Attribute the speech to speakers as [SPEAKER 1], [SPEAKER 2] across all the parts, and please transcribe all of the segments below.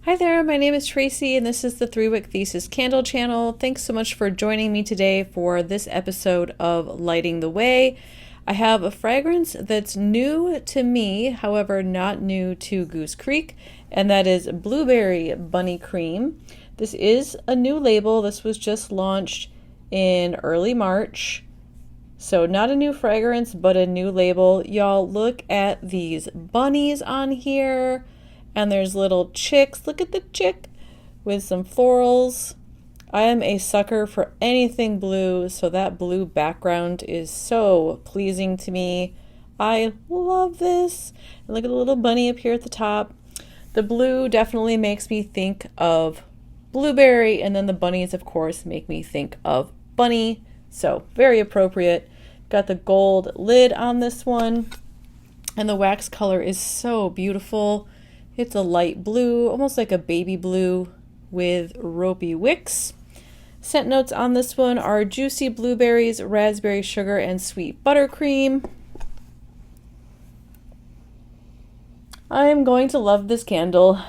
[SPEAKER 1] Hi there, my name is Tracy and this is the 3-Wick Thesis candle channel. Thanks so much for joining me today for this episode of Lighting the Way. I have a fragrance that's new to me, however not new to Goose Creek, and that is Blueberry Bunny Cream. This is a new label. This was just launched in early March. So not a new fragrance, but a new label. Y'all, look at these bunnies on here. And there's little chicks. Look at the chick with some florals. I am a sucker for anything blue, so that blue background is so pleasing to me. I love this. And look at the little bunny up here at the top. The blue definitely makes me think of blueberry, and then the bunnies, of course, make me think of bunny. So very appropriate. Got the gold lid on this one, and the wax color is so beautiful. It's a light blue, almost like a baby blue with ropey wicks. Scent notes on this one are juicy blueberries, raspberry sugar, and sweet buttercream. I am going to love this candle.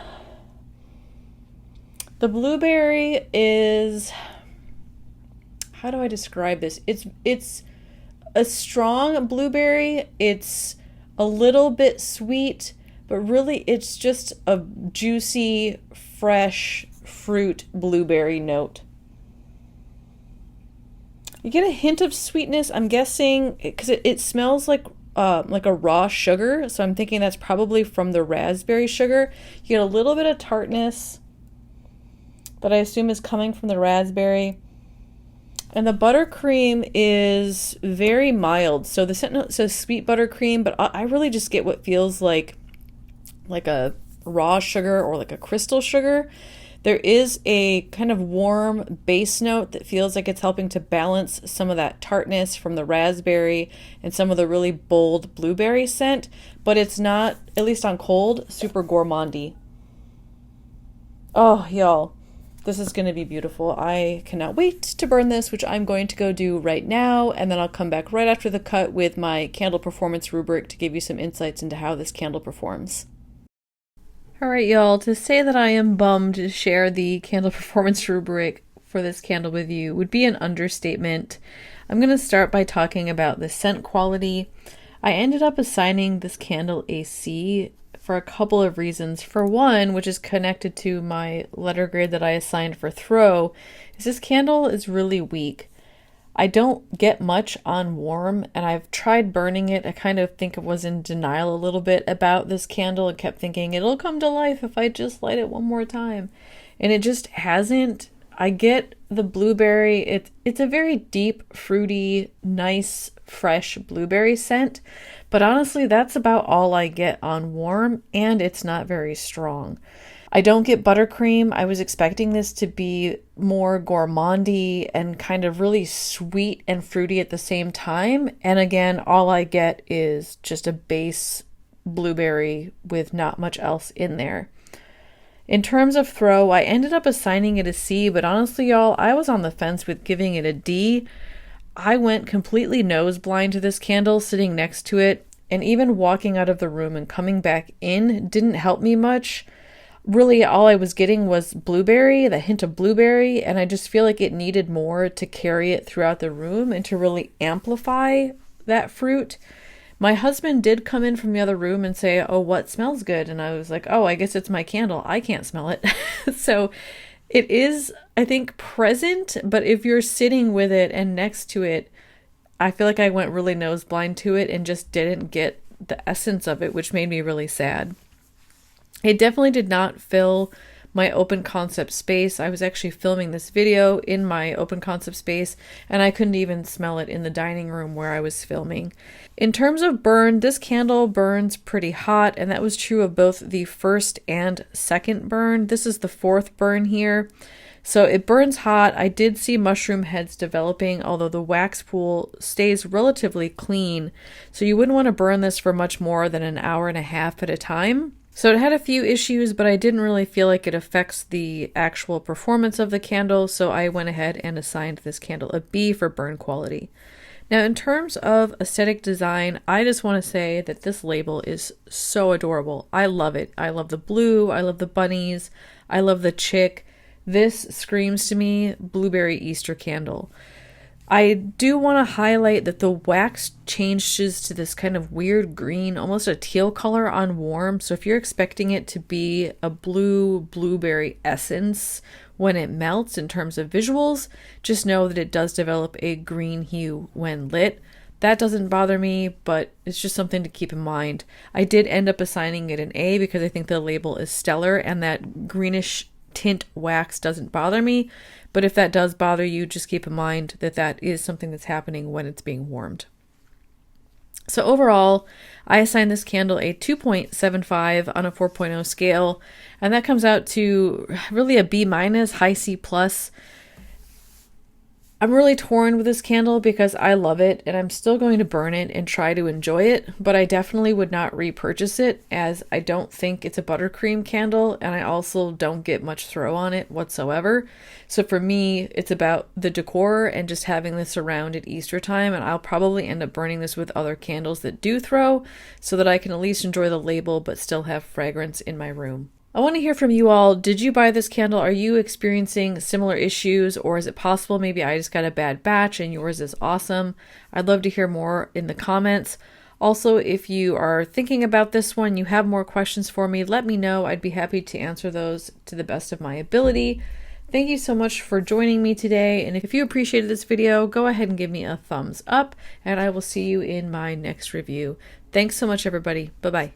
[SPEAKER 1] The blueberry is, how do I describe this? It's a strong blueberry. It's a little bit sweet, but really it's just a juicy, fresh fruit blueberry note. You get a hint of sweetness, I'm guessing, because it smells like a raw sugar, so I'm thinking that's probably from the raspberry sugar. You get a little bit of tartness that I assume is coming from the raspberry. And the buttercream is very mild. So the scent note says sweet buttercream, but I really just get what feels like a raw sugar or like a crystal sugar. There is a kind of warm base note that feels like it's helping to balance some of that tartness from the raspberry and some of the really bold blueberry scent, but it's not, at least on cold, super gourmandy. Oh, y'all, this is going to be beautiful. I cannot wait to burn this, which I'm going to go do right now, and then I'll come back right after the cut with my candle performance rubric to give you some insights into how this candle performs. Alright, y'all, to say that I am bummed to share the candle performance rubric for this candle with you would be an understatement. I'm going to start by talking about the scent quality. I ended up assigning this candle a C for a couple of reasons. For one, which is connected to my letter grade that I assigned for throw, is this candle is really weak. I don't get much on warm, and I've tried burning it. I kind of think I was in denial a little bit about this candle and kept thinking it'll come to life if I just light it one more time. And it just hasn't. I get the blueberry. It's a very deep, fruity, nice, fresh blueberry scent. But honestly, that's about all I get on warm, and it's not very strong. I don't get buttercream. I was expecting this to be more gourmandy and kind of really sweet and fruity at the same time. And again, all I get is just a base blueberry with not much else in there. In terms of throw, I ended up assigning it a C, but honestly, y'all, I was on the fence with giving it a D. I went completely nose blind to this candle sitting next to it, and even walking out of the room and coming back in didn't help me much. Really, all I was getting was blueberry, the hint of blueberry, and I just feel like it needed more to carry it throughout the room and to really amplify that fruit. My husband did come in from the other room and say, "Oh, what smells good?" And I was like, "Oh, I guess it's my candle. I can't smell it." So it is, I think, present, but if you're sitting with it and next to it, I feel like I went really nose blind to it and just didn't get the essence of it, which made me really sad. It definitely did not fill my open concept space. I was actually filming this video in my open concept space, and I couldn't even smell it in the dining room where I was filming. In terms of burn, this candle burns pretty hot, and that was true of both the first and second burn. This is the fourth burn here. So it burns hot. I did see mushroom heads developing, although the wax pool stays relatively clean. So you wouldn't want to burn this for much more than an hour and a half at a time. So it had a few issues, but I didn't really feel like it affects the actual performance of the candle, so I went ahead and assigned this candle a B for burn quality. Now, in terms of aesthetic design, I just want to say that this label is so adorable. I love it. I love the blue. I love the bunnies. I love the chick. This screams to me blueberry Easter candle. I do want to highlight that the wax changes to this kind of weird green, almost a teal color on warm. So if you're expecting it to be a blue blueberry essence when it melts in terms of visuals, just know that it does develop a green hue when lit. That doesn't bother me, but it's just something to keep in mind. I did end up assigning it an A because I think the label is stellar and that greenish tint wax doesn't bother me. But if that does bother you, just keep in mind that that is something that's happening when it's being warmed. So overall, I assign this candle a 2.75 on a 4.0 scale, and that comes out to really a B-, high C+. I'm really torn with this candle because I love it and I'm still going to burn it and try to enjoy it, but I definitely would not repurchase it as I don't think it's a buttercream candle and I also don't get much throw on it whatsoever. So for me, it's about the decor and just having this around at Easter time, and I'll probably end up burning this with other candles that do throw so that I can at least enjoy the label but still have fragrance in my room. I want to hear from you all. Did you buy this candle? Are you experiencing similar issues, or is it possible maybe I just got a bad batch and yours is awesome? I'd love to hear more in the comments. Also, if you are thinking about this one, you have more questions for me, let me know. I'd be happy to answer those to the best of my ability. Thank you so much for joining me today, and if you appreciated this video, go ahead and give me a thumbs up, and I will see you in my next review. Thanks so much, everybody. Bye-bye.